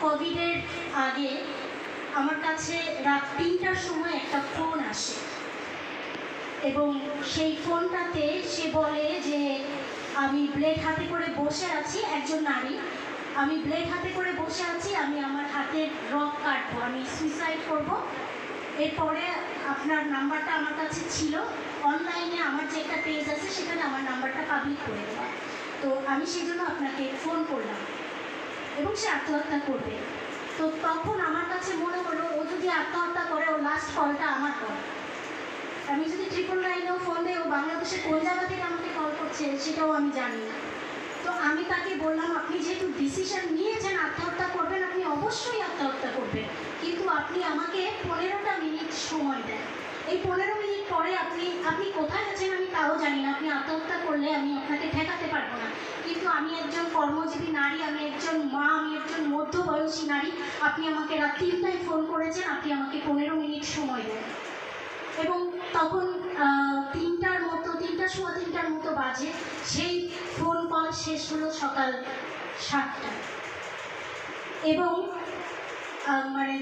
কোভিডের আগে আমার কাছে রাত ৩টার সময় একটা ফোন আসে এবং সেই ফোনটাতে সে বলে যে আমি ব্লেড হাতে করে বসে আছি, একজন নারী, আমি ব্লেড হাতে করে বসে আছি, আমি আমার হাতের রক কাটবো, আমি সুইসাইড করব। এরপরে আপনার নাম্বারটা আমার কাছে ছিল, অনলাইনে আমার যে একটা পেজ আছে সেখানে আমার নাম্বারটা পাবলিক করে দেওয়া, তো আমি সেই জন্য আপনাকে ফোন করলাম এবং সে আত্মহত্যা করবে। তো তখন আমার কাছে মনে হলো ও যদি আত্মহত্যা করে ওর লাস্ট কলটা আমার কল, আমি যদি 999-এও ফোন দেয় ও বাংলাদেশের কোন জায়গা থেকে আমাকে কল করছে সেটাও আমি জানি না। তো আমি তাকে বললাম আপনি যেহেতু ডিসিশন নিয়েছেন আত্মহত্যা করবেন, আপনি অবশ্যই আত্মহত্যা করবেন, কিন্তু আপনি আমাকে 15টা মিনিট সময় দেন। এই 15 মিনিট পরে আপনি কোথায় আছেন আমি তাও জানি না, আপনি আত্মহত্যা করলে আমি আপনাকে ঠেকাতে পারবো না, কিন্তু আমি একজন কর্মজীবী নারী, আমি একজন মা, আমি একজন মধ্যবয়সী নারী, আপনি আমাকে রাত 3টায় ফোন করেছেন, আপনি আমাকে 15 মিনিট সময় দেন। এবং তখন 3টার মতো বাজে, সেই ফোন কল শেষ হলো সকাল 7টায়। এবং মানে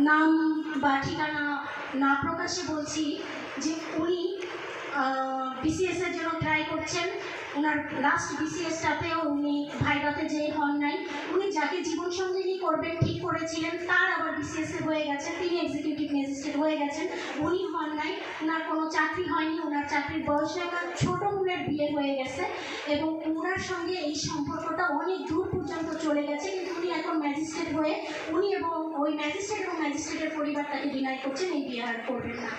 নাম বা ঠিকানা না প্রকাশে বলছি যে উনি বিসিএসের জন্য ট্রাই করছেন, ওনার লাস্ট বিসিএসটাতেও উনি ভাইরাতে যে হন নাই, উনি যাকে জীবনসঙ্গিনী করবেন ঠিক করেছিলেন তার আবার বিসিএসে হয়ে গেছেন, তিনি এক্সিকিউটিভ ম্যাজিস্ট্রেট হয়ে গেছেন, উনি হন নাই, ওনার কোনো চাকরি হয়নি, ওনার চাকরির বয়স একটা ছোটো বোনের বিয়ে হয়ে গেছে এবং ওনার সঙ্গে এই সম্পর্কটা অনেক দূর পর্যন্ত চলে গেছে, কিন্তু উনি এখন ম্যাজিস্ট্রেট হয়ে উনি এবং ওই ম্যাজিস্ট্রেট এবং ম্যাজিস্ট্রেটের পরিবার তাকে ডিনাই করছেন এই বিয়ে আর করবেন না।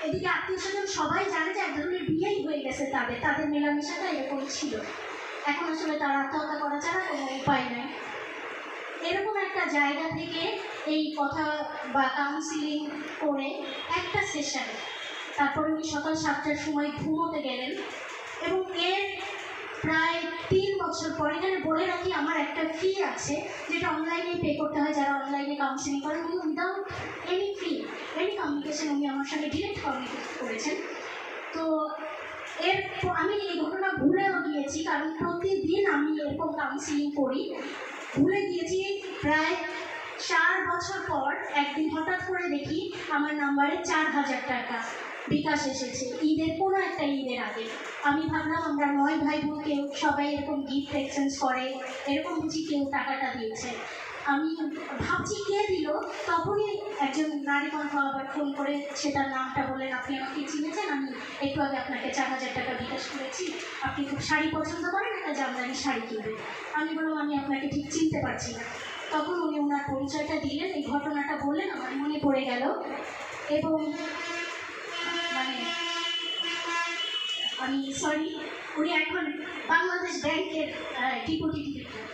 এদিকে আত্মীয় স্বজন সবাই জানে যে এক ধরনের বিয়েই হয়ে গেছে, তাদের মেলামেশাটা এরকম ছিল। এখন আসলে তারা আত্মহত্যা করা ছাড়া কোনো উপায় নেই। এরকম একটা জায়গা থেকে এই কথা বা কাউন্সিলিং করে একটা সেশন, তারপর উনি সকাল 7টার সময় ঘুমোতে গেলেন এবং এর প্রায় 3 বছর পর, এখানে বলে রাখি আমার একটা ফি আছে যেটা অনলাইনে পে করতে হয়, যারা অনলাইনে কাউন্সিলিং করেন উনি উইদাউট এনি ফি এনি কমিউনিকেশন উনি আমার সঙ্গে ডিরেক্ট কমিউনিকেট করেছেন। তো আমি এই ঘটনা ভুলেও গিয়েছি, কারণ প্রতিদিন আমি এরকম কাউন্সিলিং করি, ভুলে গিয়েছি। প্রায় 4 বছর পর একদিন হঠাৎ করে দেখি আমার নাম্বারে 4000 টাকা বিকাশ এসেছে, কোনো একটা ঈদের আগে। আমি ভাবলাম আমরা 9 ভাই বোন, কেউ সবাই এরকম গিফট এক্সচেঞ্জ করে, এরকম বুঝি কেউ টাকাটা দিয়েছে। আমি ভাবছি কে দিল, তখনই একজন নারী কণ্ঠ আবার ফোন করে সেটার নামটা বললেন, আপনি আমাকে চিনেছেন, আমি একটু আগে আপনাকে 4000 টাকা বিকাশ করেছি, আপনি খুব শাড়ি পছন্দ করেন, একটা জামদানি শাড়ি কিনবেন। আমি বললাম আমি আপনাকে ঠিক চিনতে পারছি না। তখন উনি ওনার পরিচয়টা দিলেন, এই ঘটনাটা বললেন, আমার মনে পড়ে গেল। এবং মানে আমি সরি, উনি এখন বাংলাদেশ ব্যাংকের ডিপুটি ডিরেক্টর।